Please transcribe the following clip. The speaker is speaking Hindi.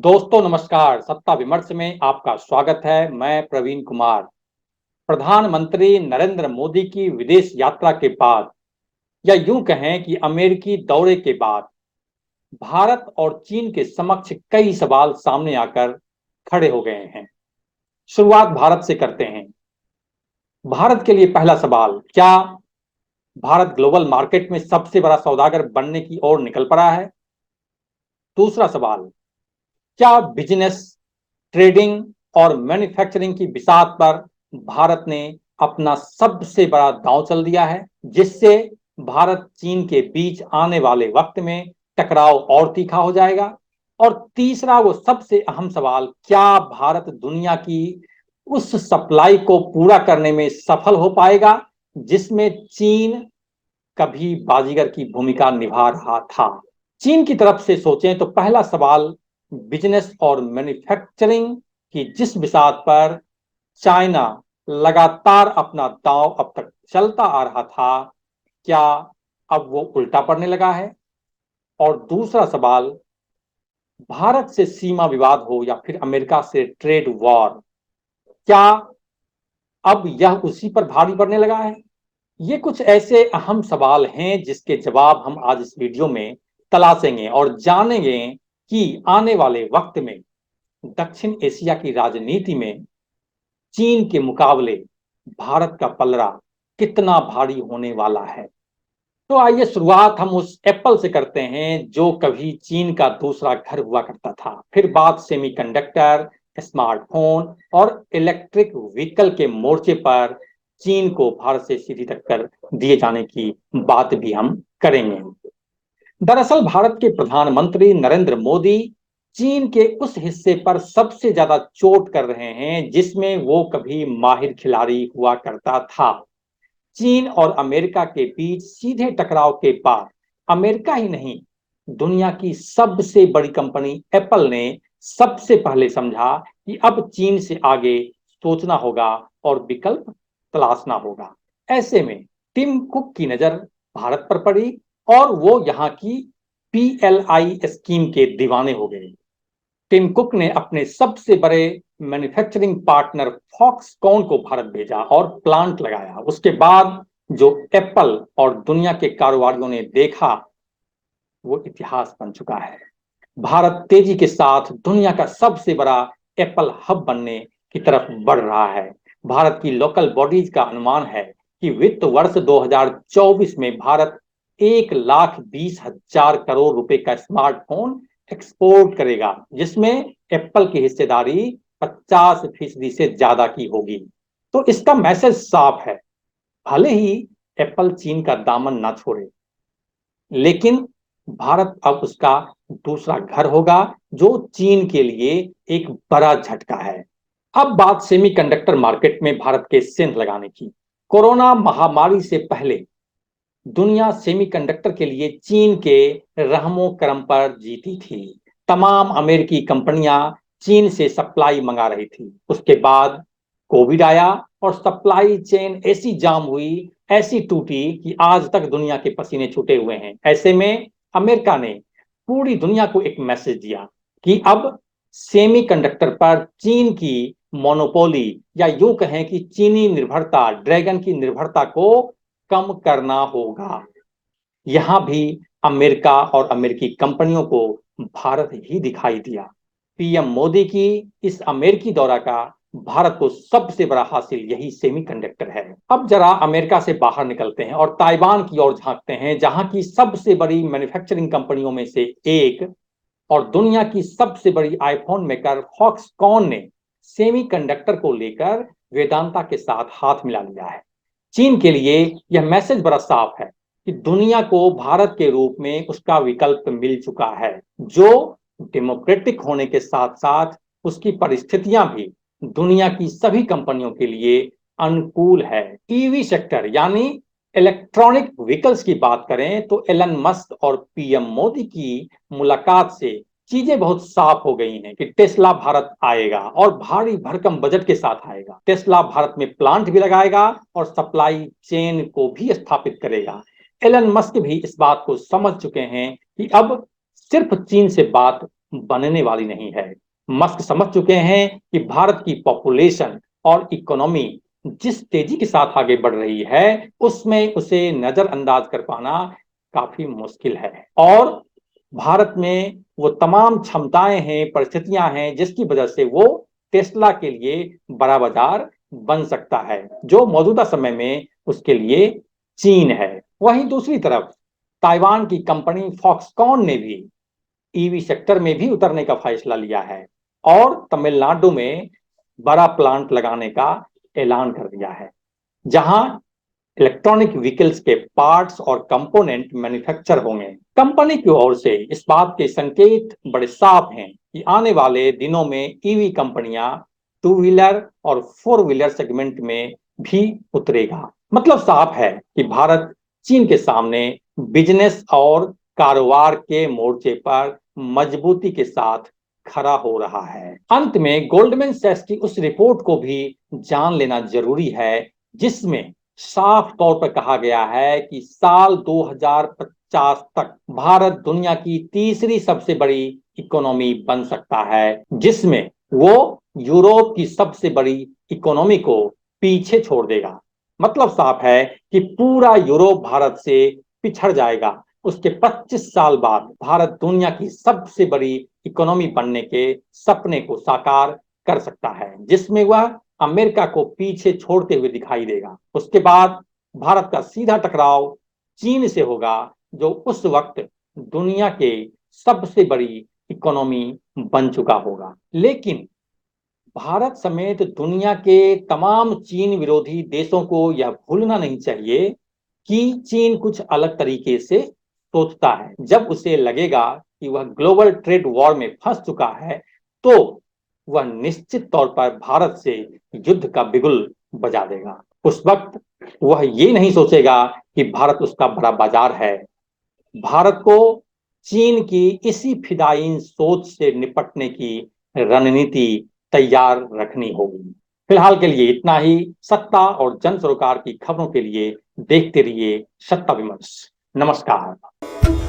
दोस्तों नमस्कार। सत्ता विमर्श में आपका स्वागत है। मैं प्रवीण कुमार। प्रधानमंत्री नरेंद्र मोदी की विदेश यात्रा के बाद या यूं कहें कि अमेरिकी दौरे के बाद भारत और चीन के समक्ष कई सवाल सामने आकर खड़े हो गए हैं। शुरुआत भारत से करते हैं। भारत के लिए पहला सवाल, क्या भारत ग्लोबल मार्केट में सबसे बड़ा सौदागर बनने की ओर निकल पड़ा है? दूसरा सवाल, क्या बिजनेस, ट्रेडिंग और मैन्युफैक्चरिंग की बिसात पर भारत ने अपना सबसे बड़ा दांव चल दिया है, जिससे भारत चीन के बीच आने वाले वक्त में टकराव और तीखा हो जाएगा? और तीसरा वो सबसे अहम सवाल, क्या भारत दुनिया की उस सप्लाई को पूरा करने में सफल हो पाएगा जिसमें चीन कभी बाजीगर की भूमिका निभा रहा था? चीन की तरफ से सोचें तो पहला सवाल बिजनेस और मैन्युफैक्चरिंग की जिस बिसात पर चाइना लगातार अपना दांव अब तक चलता आ रहा था, क्या अब वो उल्टा पड़ने लगा है? और दूसरा सवाल, भारत से सीमा विवाद हो या फिर अमेरिका से ट्रेड वॉर, क्या अब यह उसी पर भारी पड़ने लगा है? ये कुछ ऐसे अहम सवाल हैं जिसके जवाब हम आज इस वीडियो में तलाशेंगे और जानेंगे कि आने वाले वक्त में दक्षिण एशिया की राजनीति में चीन के मुकाबले भारत का पलड़ा कितना भारी होने वाला है। तो आइए शुरुआत हम उस एप्पल से करते हैं जो कभी चीन का दूसरा घर हुआ करता था। फिर बात सेमीकंडक्टर, स्मार्टफोन और इलेक्ट्रिक व्हीकल के मोर्चे पर चीन को भारत से सीधी टक्कर दिए जाने की बात भी हम करेंगे। दरअसल भारत के प्रधानमंत्री नरेंद्र मोदी चीन के उस हिस्से पर सबसे ज्यादा चोट कर रहे हैं जिसमें वो कभी माहिर खिलाड़ी हुआ करता था। चीन और अमेरिका के बीच सीधे टकराव के बाद अमेरिका ही नहीं, दुनिया की सबसे बड़ी कंपनी एप्पल ने सबसे पहले समझा कि अब चीन से आगे सोचना होगा और विकल्प तलाशना होगा। ऐसे में टिम कुक की नजर भारत पर पड़ी और वो यहाँ की पीएलआई स्कीम के दीवाने हो गए। टिम कुक ने अपने सबसे बड़े मैन्युफैक्चरिंग पार्टनर फॉक्सकॉन को भारत भेजा और प्लांट लगाया। उसके बाद जो एप्पल और दुनिया के कारोबारियों ने देखा वो इतिहास बन चुका है। भारत तेजी के साथ दुनिया का सबसे बड़ा एप्पल हब बनने की तरफ बढ़ रहा है। भारत की लोकल बॉडीज का अनुमान है कि वित्त वर्ष 2024 में भारत 1,20,000 करोड़ रुपए का स्मार्टफोन एक्सपोर्ट करेगा, जिसमें एप्पल की हिस्सेदारी 50% से ज्यादा की होगी। तो इसका मैसेज साफ है, भले ही एप्पल चीन का दामन ना छोड़े, लेकिन भारत अब उसका दूसरा घर होगा, जो चीन के लिए एक बड़ा झटका है। अब बात सेमीकंडक्टर मार्केट में भारत के सेंध लगाने की। कोरोना महामारी से पहले दुनिया सेमीकंडक्टर के लिए चीन के रहमो करम पर जीती थी। तमाम अमेरिकी कंपनियां चीन से सप्लाई मंगा रही थी। उसके बाद कोविड आया और सप्लाई चेन ऐसी जाम हुई, ऐसी टूटी कि आज तक दुनिया के पसीने छूटे हुए हैं। ऐसे में अमेरिका ने पूरी दुनिया को एक मैसेज दिया कि अब सेमीकंडक्टर पर चीन की मोनोपोली या यूं कहें कि चीनी निर्भरता, ड्रैगन की निर्भरता को कम करना होगा। यहां भी अमेरिका और अमेरिकी कंपनियों को भारत ही दिखाई दिया। पीएम मोदी की इस अमेरिकी दौरा का भारत को सबसे बड़ा हासिल यही सेमीकंडक्टर है। अब जरा अमेरिका से बाहर निकलते हैं और ताइवान की ओर झांकते हैं, जहां की सबसे बड़ी मैन्युफैक्चरिंग कंपनियों में से एक और दुनिया की सबसे बड़ी आईफोन मेकर फॉक्सकॉन ने सेमीकंडक्टर को लेकर वेदांता के साथ हाथ मिला लिया है। चीन के लिए यह मैसेज बड़ा साफ है कि दुनिया को भारत के रूप में उसका विकल्प मिल चुका है, जो डेमोक्रेटिक होने के साथ साथ उसकी परिस्थितियां भी दुनिया की सभी कंपनियों के लिए अनुकूल है। ईवी सेक्टर यानी इलेक्ट्रॉनिक व्हीकल्स की बात करें तो एलन मस्क और पीएम मोदी की मुलाकात से चीजें बहुत साफ हो गई हैं कि टेस्ला भारत आएगा और भारी भरकम बजट के साथ आएगा। टेस्ला भारत में प्लांट भी लगाएगा और सप्लाई चेन को भी स्थापित करेगा। एलन मस्क भी इस बात को समझ चुके हैं कि अब सिर्फ चीन से बात बनने वाली नहीं है। मस्क समझ चुके हैं कि भारत की पॉपुलेशन और इकोनॉमी जिस तेजी के साथ आगे बढ़ रही है, उसमें उसे नजरअंदाज कर पाना काफी मुश्किल है। और भारत में वो तमाम क्षमताएं हैं, परिस्थितियां हैं, जिसकी वजह से वो टेस्ला के लिए बड़ा बाजार बन सकता है, जो मौजूदा समय में उसके लिए चीन है। वहीं दूसरी तरफ ताइवान की कंपनी फॉक्सकॉन ने भी ईवी सेक्टर में भी उतरने का फैसला लिया है और तमिलनाडु में बड़ा प्लांट लगाने का ऐलान कर दिया है, जहां इलेक्ट्रॉनिक व्हीकल्स के पार्ट्स और कंपोनेंट मैन्युफैक्चर होंगे। कंपनी की ओर से इस बात के संकेत बड़े साफ हैं कि आने वाले दिनों में ईवी कंपनियां टू व्हीलर और फोर व्हीलर सेगमेंट में भी उतरेगा। मतलब साफ है कि भारत चीन के सामने बिजनेस और कारोबार के मोर्चे पर मजबूती के साथ खड़ा हो रहा है। अंत में गोल्डमैन सैक्स की उस रिपोर्ट को भी जान लेना जरूरी है, जिसमें साफ तौर पर कहा गया है कि साल 2050 तक भारत दुनिया की तीसरी सबसे बड़ी इकोनॉमी बन सकता है, जिसमें वो यूरोप की सबसे बड़ी इकोनॉमी को पीछे छोड़ देगा। मतलब साफ है कि पूरा यूरोप भारत से पिछड़ जाएगा। उसके 25 साल बाद भारत दुनिया की सबसे बड़ी इकोनॉमी बनने के सपने को साकार कर सकता है, जिसमें वह अमेरिका को पीछे छोड़ते हुए दिखाई देगा। उसके बाद भारत का सीधा टकराव चीन से होगा, जो उस वक्त दुनिया के सबसे बड़ी इकोनॉमी बन चुका होगा। लेकिन भारत समेत दुनिया के तमाम चीन विरोधी देशों को यह भूलना नहीं चाहिए कि चीन कुछ अलग तरीके से सोचता है। जब उसे लगेगा कि वह ग्लोबल ट्रेड वॉर में फंस चुका है, तो वह निश्चित तौर पर भारत से युद्ध का बिगुल बजा देगा। उस वक्त वह ये नहीं सोचेगा कि भारत उसका बड़ा बाजार है। भारत को चीन की इसी फिदायीन सोच से निपटने की रणनीति तैयार रखनी होगी। फिलहाल के लिए इतना ही। सत्ता और जन सरोकार की खबरों के लिए देखते रहिए सत्ता विमर्श। नमस्कार।